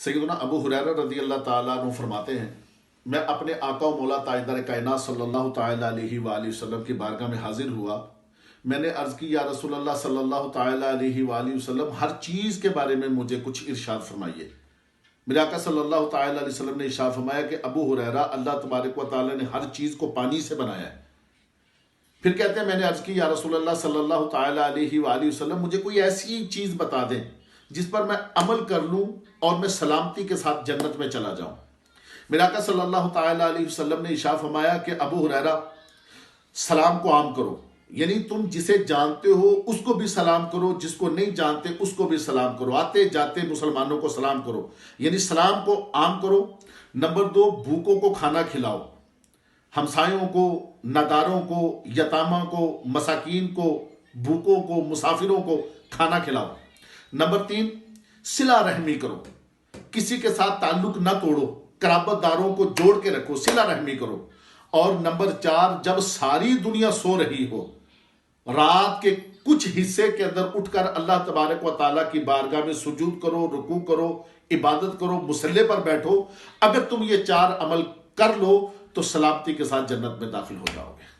सैयदना अबू हुरैरा रज़ी अल्लाह ताला अन्हु फरमाते हैं, मैं अपने आका व मौला ताजदार कायनात सल्लल्लाहु ताला अलैहि वसल्लम की बारगाह में हाजिर हुआ। मैंने अर्ज़ की, या रसूल अल्लाह सल्लल्लाहु ताला अलैहि वसल्लम, हर चीज़ के बारे में मुझे कुछ इरशाद फरमाइए। मेरे आका सल्लल्लाहु ताला अलैहि वसल्लम ने इरशाद फरमाया कि अबू हुरैरा, अल्लाह तबारक व तआला ने हर चीज़ को पानी से बनाया है। फिर कहते हैं, मैंने अर्ज़ की, या रसूल अल्लाह सल्लल्लाहु ताला अलैहि वसल्लम, मुझे कोई ऐसी चीज़ बता दें जिस पर मैं अमल कर लूँ और मैं सलामती के साथ जन्नत में चला जाऊँ। मेरे आका सल्लल्लाहु ताला अलैहि वसल्लम ने इरशाद फरमाया कि अबू हुरैरा, सलाम को आम करो, यानी तुम जिसे जानते हो उसको भी सलाम करो, जिसको नहीं जानते उसको भी सलाम करो, आते जाते मुसलमानों को सलाम करो, यानी सलाम को आम करो। नंबर 2, भूखों को खाना खिलाओ, हमसायों को, नादारों को, यतामा को, मसाकीन को, भूखों को, मुसाफिरों को खाना खिलाओ। नंबर 3, सिला रहमी करो, किसी के साथ ताल्लुक ना तोड़ो, कराबतदारों को जोड़ के रखो, सिला रहमी करो। और नंबर 4, जब सारी दुनिया सो रही हो, रात के कुछ हिस्से के अंदर उठकर अल्लाह तबारक व ताला की बारगाह में सुजूद करो, रुकू करो, इबादत करो, मुसल्ले पर बैठो। अगर तुम ये 4 अमल कर लो तो सलामती के साथ जन्नत में दाखिल हो जाओगे।